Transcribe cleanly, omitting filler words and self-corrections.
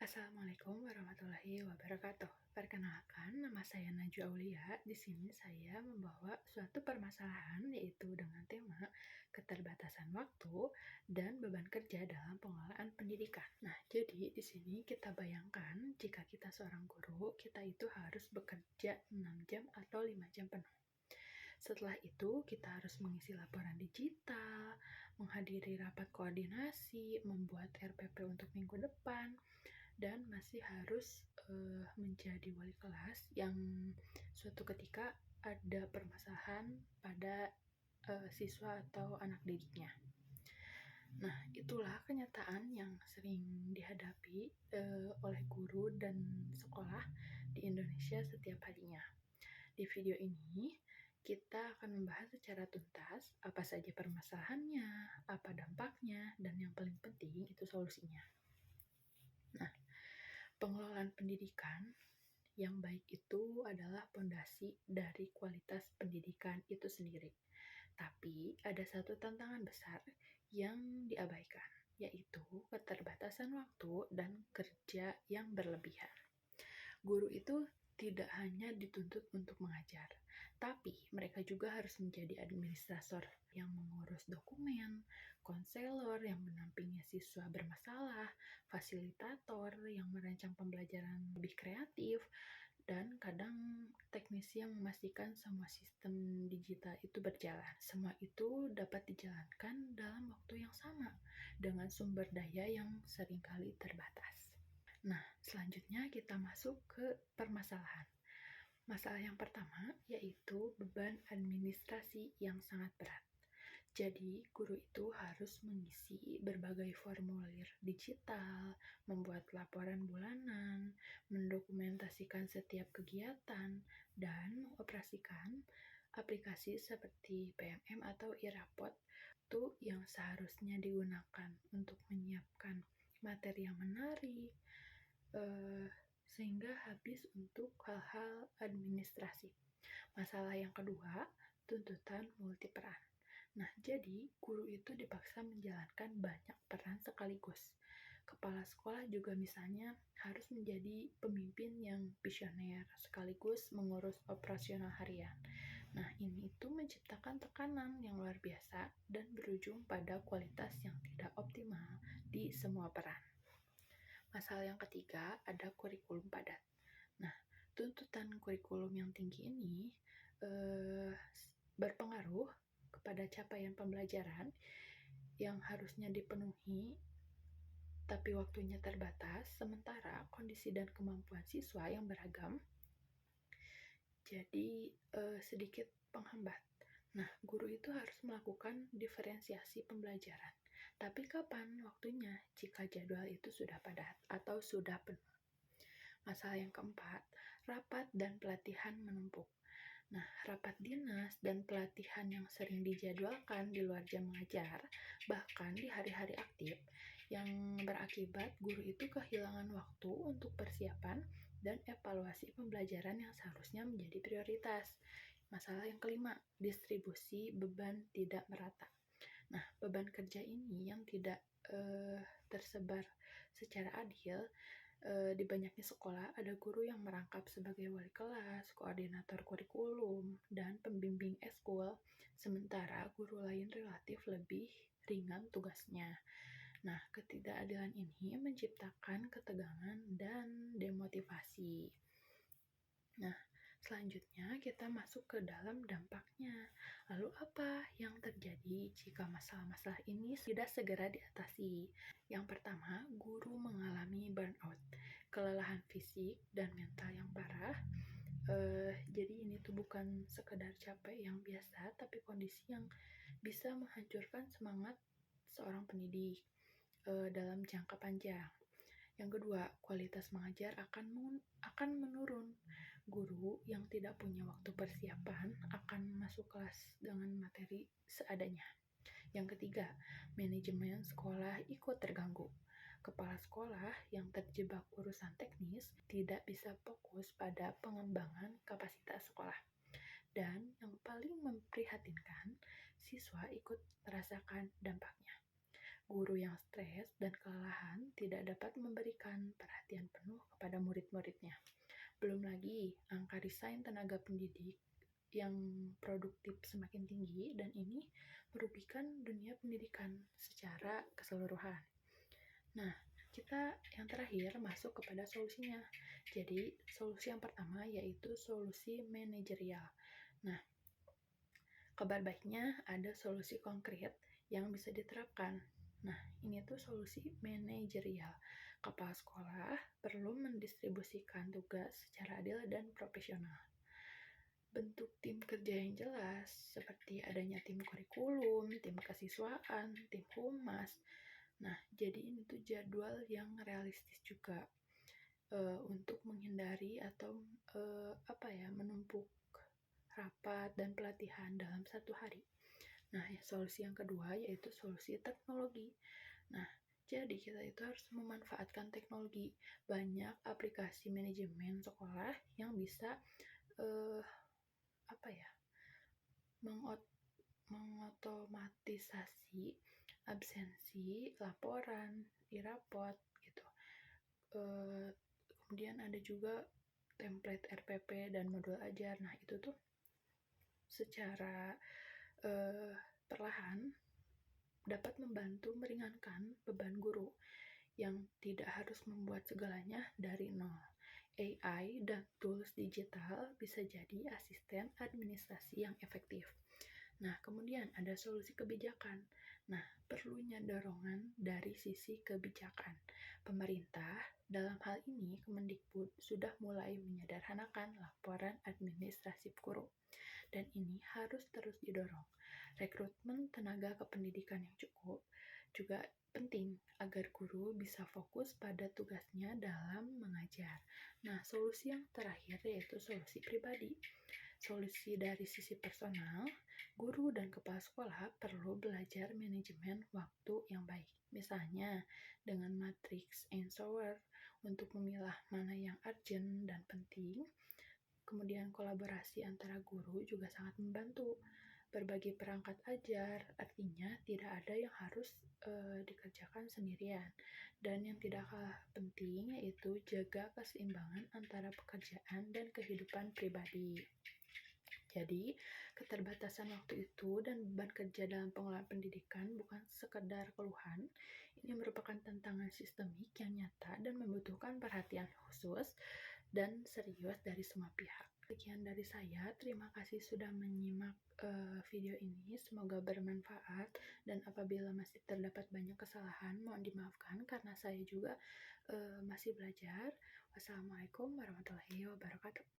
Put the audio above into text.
Assalamualaikum warahmatullahi wabarakatuh. Perkenalkan, nama saya Najwa Aulia. Di sini saya membawa suatu permasalahan yaitu dengan tema keterbatasan waktu dan beban kerja dalam pengelolaan pendidikan. Nah, jadi di sini kita bayangkan jika kita seorang guru, kita itu harus bekerja 6 jam atau 5 jam penuh. Setelah itu, kita harus mengisi laporan digital, menghadiri rapat koordinasi, membuat RPP untuk minggu depan, dan masih harus menjadi wali kelas yang suatu ketika ada permasalahan pada siswa atau anak didiknya. Nah, itulah kenyataan yang sering dihadapi oleh guru dan sekolah di Indonesia setiap harinya. Di video ini, kita akan membahas secara tuntas apa saja permasalahannya, apa dampaknya, dan yang paling penting itu solusinya. Nah, pengelolaan pendidikan yang baik itu adalah pondasi dari kualitas pendidikan itu sendiri. Tapi ada satu tantangan besar yang diabaikan, yaitu keterbatasan waktu dan kerja yang berlebihan. Guru itu tidak hanya dituntut untuk mengajar, tapi mereka juga harus menjadi administrator yang mengurus dokumen, konselor yang mendampingi siswa bermasalah, fasilitator yang merancang pembelajaran lebih kreatif, dan kadang teknisi yang memastikan semua sistem digital itu berjalan. Semua itu dapat dijalankan dalam waktu yang sama dengan sumber daya yang seringkali terbatas. Nah, selanjutnya kita masuk ke permasalahan. Masalah yang pertama yaitu beban administrasi yang sangat berat. Jadi, guru itu harus mengisi berbagai formulir digital, membuat laporan bulanan, mendokumentasikan setiap kegiatan, dan mengoperasikan aplikasi seperti PMM atau e-rapot itu yang seharusnya digunakan untuk menyiapkan materi yang menarik, sehingga habis untuk hal-hal administrasi. Masalah yang kedua, tuntutan multiperan. Nah, jadi guru itu dipaksa menjalankan banyak peran sekaligus. Kepala sekolah juga misalnya harus menjadi pemimpin yang visioner sekaligus mengurus operasional harian. Nah, ini itu menciptakan tekanan yang luar biasa dan berujung pada kualitas yang tidak optimal di semua peran. Masalah yang ketiga, ada kurikulum padat. Nah, tuntutan kurikulum yang tinggi ini berpengaruh kepada capaian pembelajaran yang harusnya dipenuhi, tapi waktunya terbatas, sementara kondisi dan kemampuan siswa yang beragam, jadi sedikit penghambat. Nah, guru itu harus melakukan diferensiasi pembelajaran. Tapi kapan waktunya jika jadwal itu sudah padat atau sudah penuh? Masalah yang keempat, rapat dan pelatihan menumpuk. Nah, rapat dinas dan pelatihan yang sering dijadwalkan di luar jam mengajar, bahkan di hari-hari aktif, yang berakibat guru itu kehilangan waktu untuk persiapan dan evaluasi pembelajaran yang seharusnya menjadi prioritas. Masalah yang kelima, distribusi beban tidak merata. Nah, beban kerja ini yang tidak tersebar secara adil. Di banyaknya sekolah ada guru yang merangkap sebagai wali kelas, koordinator kurikulum, dan pembimbing eskul, sementara guru lain relatif lebih ringan tugasnya. Nah, ketidakadilan ini menciptakan ketegangan dan demotivasi. Nah, selanjutnya kita masuk ke dalam dampaknya. Lalu apa yang terjadi jika masalah-masalah ini tidak segera diatasi? Yang pertama, guru mengalami burnout, kelelahan fisik dan mental yang parah. Jadi ini tuh bukan sekedar capek yang biasa, tapi kondisi yang bisa menghancurkan semangat seorang pendidik dalam jangka panjang. Yang kedua, kualitas mengajar akan menurun. Guru yang tidak punya waktu persiapan akan masuk kelas dengan materi seadanya. Yang ketiga, manajemen sekolah ikut terganggu. Kepala sekolah yang terjebak urusan teknis tidak bisa fokus pada pengembangan kapasitas sekolah. Dan yang paling memprihatinkan, siswa ikut merasakan dampaknya. Guru yang stres dan kelelahan tidak dapat memberikan perhatian penuh kepada murid-muridnya. Belum lagi, angka resign tenaga pendidik yang produktif semakin tinggi dan ini merugikan dunia pendidikan secara keseluruhan. Nah, kita yang terakhir masuk kepada solusinya. Jadi, solusi yang pertama yaitu solusi manajerial. Nah, kabar baiknya ada solusi konkret yang bisa diterapkan. Nah, ini tuh solusi manajerial. Kepala sekolah perlu mendistribusikan tugas secara adil dan profesional. Bentuk tim kerja yang jelas, seperti adanya tim kurikulum, tim kesiswaan, tim humas. Nah, jadi ini tuh jadwal yang realistis juga untuk menghindari atau menumpuk rapat dan pelatihan dalam satu hari. Nah, solusi yang kedua yaitu solusi teknologi. Nah, jadi kita itu harus memanfaatkan teknologi. Banyak aplikasi manajemen sekolah yang bisa mengotomatisasi absensi, laporan, e-rapot gitu. Kemudian ada juga template RPP dan modul ajar. Nah, itu tuh secara perlahan dapat membantu meringankan beban guru yang tidak harus membuat segalanya dari nol. AI dan tools digital bisa jadi asisten administrasi yang efektif. Nah, kemudian ada solusi kebijakan. Nah, perlunya dorongan dari sisi kebijakan. Pemerintah, dalam hal ini Kemendikbud, sudah mulai menyederhanakan laporan administrasi guru. Dan ini harus terus didorong. Rekrutmen tenaga kependidikan yang cukup juga penting agar guru bisa fokus pada tugasnya dalam mengajar. Nah, solusi yang terakhir yaitu solusi pribadi. Solusi dari sisi personal, guru dan kepala sekolah perlu belajar manajemen waktu yang baik. Misalnya, dengan matriks Eisenhower untuk memilah mana yang urgent dan penting. Kemudian kolaborasi antara guru juga sangat membantu. Berbagi perangkat ajar, artinya tidak ada yang harus dikerjakan sendirian. Dan yang tidak kalah penting yaitu jaga keseimbangan antara pekerjaan dan kehidupan pribadi. Jadi, keterbatasan waktu itu dan beban kerja dalam pengelolaan pendidikan bukan sekedar keluhan. Ini merupakan tantangan sistemik yang nyata dan membutuhkan perhatian khusus dan serius dari semua pihak. Sekian dari saya, terima kasih sudah menyimak video ini, semoga bermanfaat dan apabila masih terdapat banyak kesalahan mohon dimaafkan karena saya juga masih belajar. Wassalamualaikum warahmatullahi wabarakatuh.